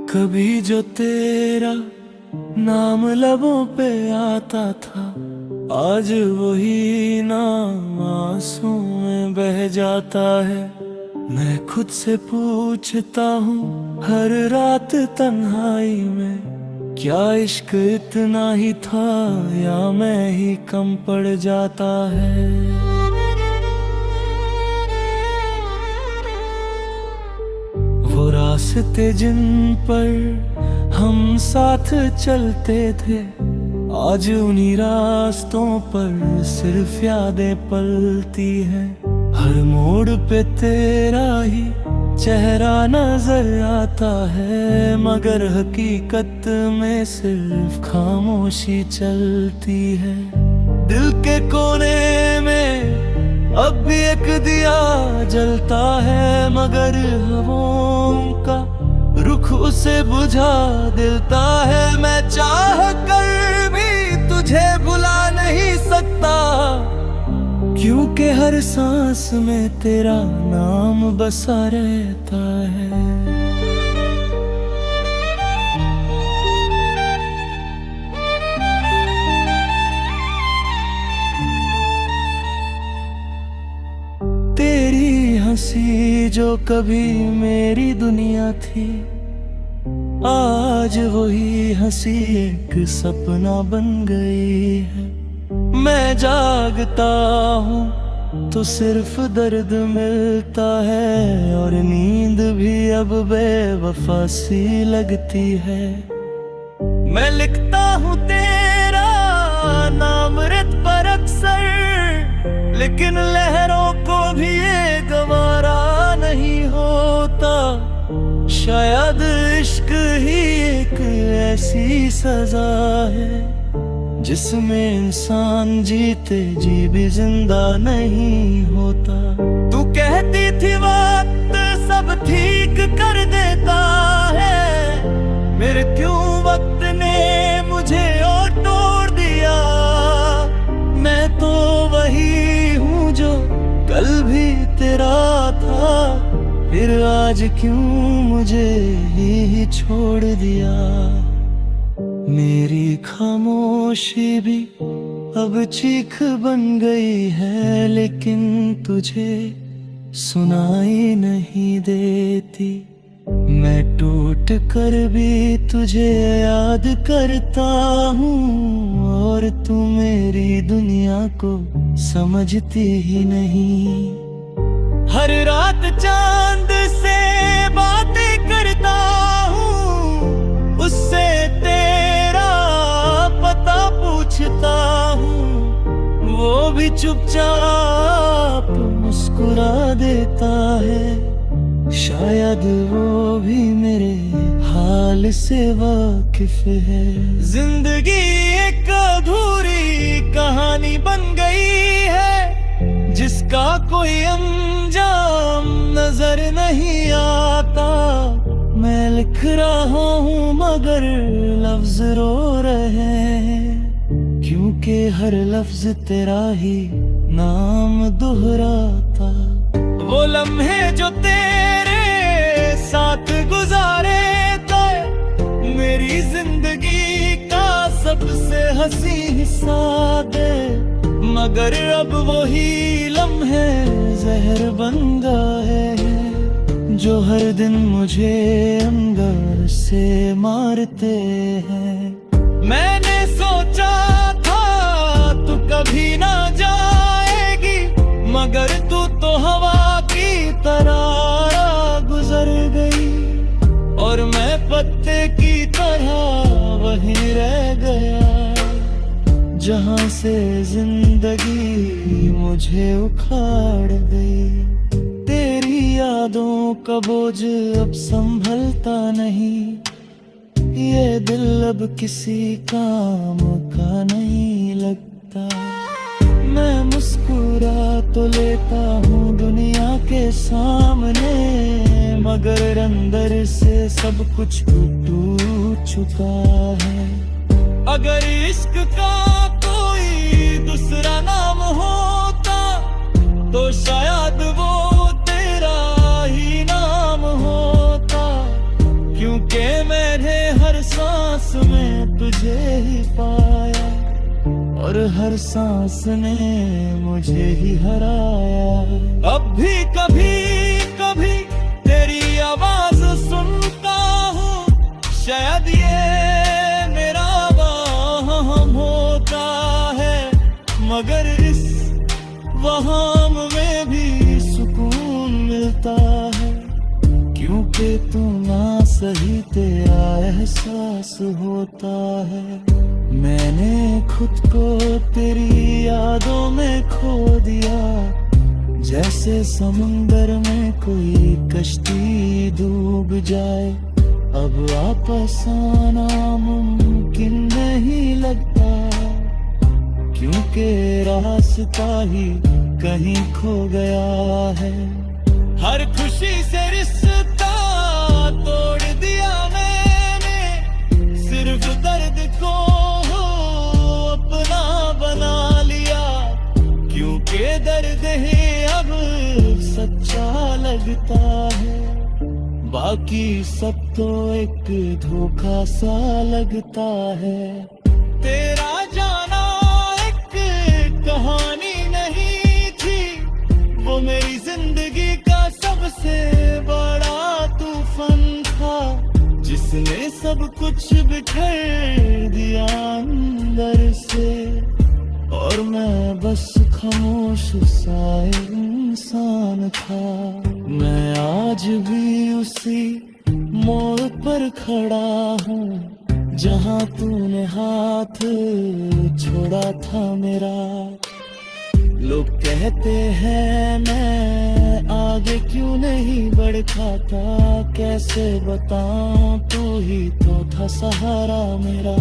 कभी जो तेरा नाम लबों पे आता था, आज वही नाम आंसू में बह जाता है। मैं खुद से पूछता हूँ हर रात तन्हाई में, क्या इश्क इतना ही था या मैं ही कम पड़ जाता है। वो रास्ते जिन पर हम साथ चलते थे, आज उन्हीं रास्तों पर सिर्फ यादें पलती हैं। हर मोड़ पे तेरा ही चेहरा नजर आता है, मगर हकीकत में सिर्फ खामोशी चलती है। दिल के कोने में अब भी एक दिया जलता है, मगर हवाओं का रुख उसे बुझा देता है। मैं चाह कर भी तुझे भुला नहीं सकता, क्योंकि हर सांस में तेरा नाम बसा रहता है। तेरी हंसी जो कभी मेरी दुनिया थी, आज वही हंसी एक सपना बन गई है। मैं जागता हूँ तो सिर्फ दर्द मिलता है, और नींद भी अब बेवफा सी लगती है। मैं लिखता हूँ तेरा नाम रेत पर अक्सर, लेकिन लहरों को भी ये गवारा नहीं होता। शायद इश्क ही एक ऐसी सजा है जिसमें इंसान जीते जी भी जिंदा नहीं होता। तू कहती थी वक्त सब ठीक कर देता है, मेरे क्यों वक्त ने मुझे और तोड़ दिया। मैं तो वही हूँ जो कल भी तेरा था, फिर आज क्यों मुझे ही छोड़ दिया। मेरी खामोशी भी अब चीख बन गई है, लेकिन तुझे सुनाई नहीं देती। मैं टूट कर भी तुझे याद करता हूँ, और तू मेरी दुनिया को समझती ही नहीं। हर रात चांद से बातें करता हूँ, उससे तेरा पता पूछता हूँ, वो भी चुपचाप मुस्कुरा देता है। शायद वो भी मेरे हाल से वाकिफ है। जिंदगी एक अधूरी कहानी बन गई है, जिसका कोई अंजाम नजर नहीं आता। मैं लिख रहा हूँ मगर लफ्ज रो रहे हैं, क्योंकि हर लफ्ज तेरा ही नाम दोहराता। वो लम्हे जो तेरे साथ गुजारे थे, मेरी जिंदगी का सबसे हंसी हिस्सा दे, मगर अब वही लम्हे जहर बन गए हैं, जो हर दिन मुझे अंदर से मारते हैं। मैंने सोचा था तू कभी ना जाएगी, मगर तू तो हवा की तरह गुजर गई, और मैं पत्ते की तरह वहीं रह गया, जहां से जिंदगी मुझे उखाड़ गई। तेरी यादों का बोझ अब संभलता नहीं, ये दिल अब किसी काम का नहीं लगता। मैं मुस्कुरा तो लेता हूँ दुनिया के सामने, मगर अंदर से सब कुछ टूट चुका है। अगर इश्क का कोई दूसरा नाम होता, तो शायद वो तेरा ही नाम होता, क्योंकि मैं पाया, और हर सांस ने मुझे ही हराया। अब भी कभी कभी तेरी आवाज सुनता हूँ, शायद ये मेरा वहम होता है, मगर इस वहम में भी सुकून मिलता है, क्योंकि तू ना सही तेरा एहसास होता है। मैंने खुद को तेरी यादों में खो दिया, जैसे समुंदर में कोई कश्ती डूब जाए। अब वापस आना मुमकिन नहीं लगता, क्योंकि रास्ता ही कहीं खो गया है। हर खुशी से रिश्ता तोड़ दिया मैंने, सिर्फ दर्द को अपना बना लिया, क्योंकि दर्द ही अब सच्चा लगता है, बाकी सब तो एक धोखा सा लगता है। तेरा जाना एक कहानी नहीं थी, वो मेरी जिंदगी का सबसे बड़ा तूफान था, जिसने सब कुछ बिखेर दिया अंदर से, और मैं बस खामोश सा इंसान था। मैं आज भी उसी मोड़ पर खड़ा हूँ, जहाँ तूने हाथ छोड़ा था मेरा। लोग कहते हैं मैं आगे क्यों नहीं बढ़ पाता, कैसे बताऊं तू ही तो था सहारा मेरा।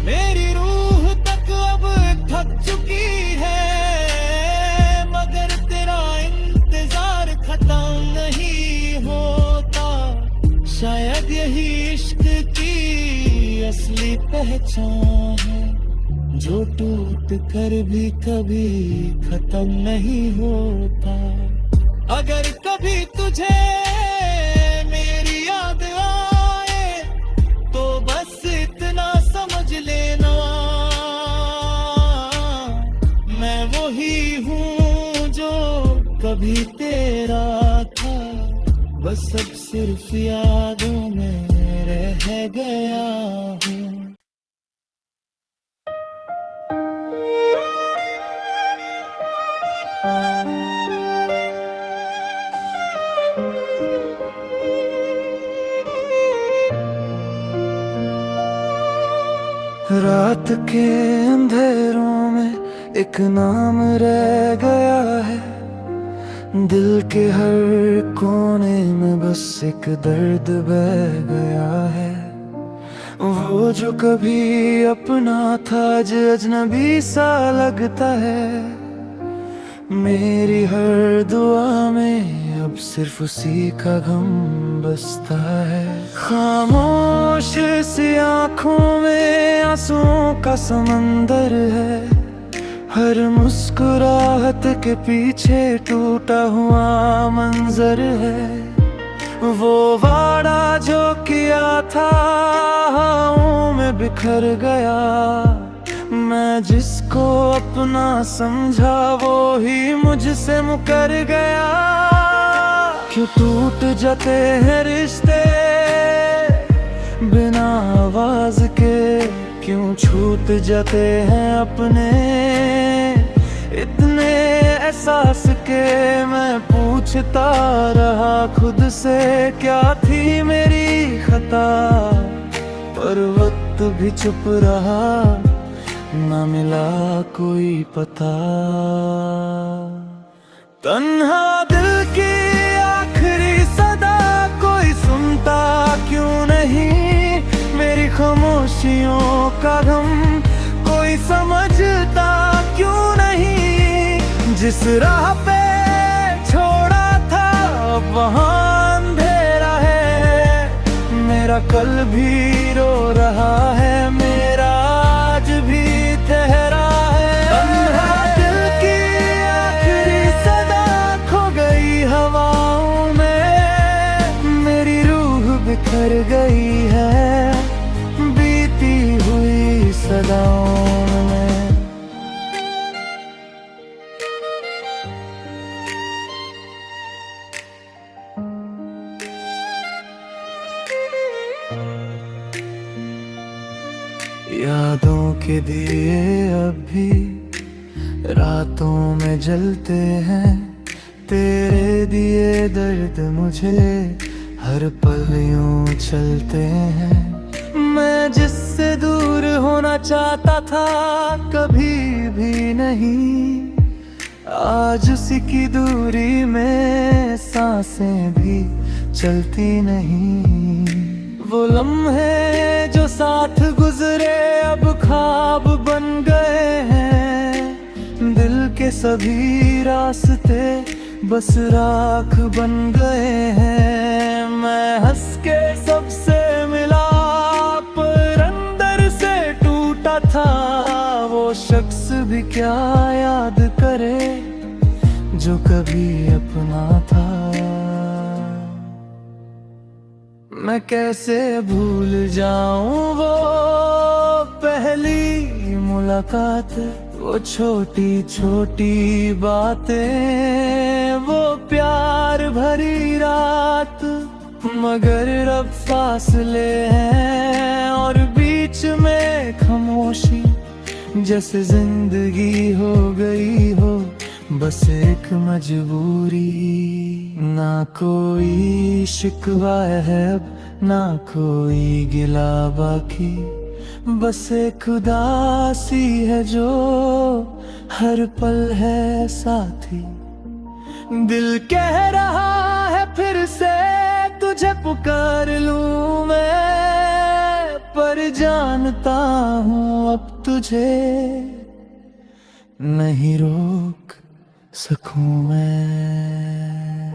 मेरी रूह तक अब थक चुकी है, मगर तेरा इंतजार खत्म नहीं होता, शायद यही इश्क की असली पहचान है, जो टूट कर भी कभी खत्म नहीं होता। अगर कभी तुझे मेरी याद आए, तो बस इतना समझ लेना, मैं वही हूँ जो कभी तेरा था, बस अब सिर्फ यादों में रह गया हूँ। रात के अंधेरों में एक नाम रह गया है, दिल के हर कोने में बस एक दर्द बह गया है। वो जो कभी अपना था आज अजनबी सा लगता है, मेरी हर दुआ में अब सिर्फ उसी का गम बसता है। खामोश सी आँखों में आंसुओं का समंदर है, हर मुस्कुराहट के पीछे टूटा हुआ मंजर है। वो वादा जो किया था हवाओं में बिखर गया, मैं जिसको अपना समझा वो ही मुझसे मुकर गया। क्यों टूट जाते हैं रिश्ते बिना आवाज के, क्यों छूट जाते हैं अपने इतने एहसास के। मैं पूछता रहा खुद से क्या थी मेरी खता, पर वक्त भी चुप रहा, ना मिला कोई पता। तन्हा दिल की आखिरी सदा कोई सुनता क्यों नहीं, मेरी खामोशियों का गम कोई समझता क्यों नहीं। जिस राह पे छोड़ा था वहाँ अंधेरा है, मेरा कल भी रो रहा है, मेरा आज भी ठहरा है। तन्हा दिल की आखिरी सदा खो गई हवाओं में, मेरी रूह बिखर गई है, बीती अदाओं में। यादों के दिए अब भी रातों में जलते हैं, तेरे दिए दर्द मुझे हर पल यूं चलते हैं। मैं जिससे दूर होना चाहता था कभी भी नहीं, आज उसी की दूरी में सांसें भी चलती नहीं। वो लम्हे जो साथ गुजरे अब ख्वाब बन गए हैं, दिल के सभी रास्ते बस राख बन गए हैं। मैं हंस के सबसे मिला पर अंदर से टूटा था, वो शख्स भी क्या याद करे जो कभी अपना था। मैं कैसे भूल जाऊं वो पहली मुलाकात, वो छोटी छोटी बातें, वो प्यार भरी रात। मगर अब फासले हैं और बीच में खामोशी, जैसे जिंदगी हो गई हो बस एक मजबूरी। ना कोई शिकवा है अब, ना कोई गिला बाकी, बस एक उदासी है जो हर पल है साथी। दिल कह रहा है फिर से तुझे पुकार लूं मैं, पर जानता हूँ अब तुझे नहीं रोक सकूं मैं।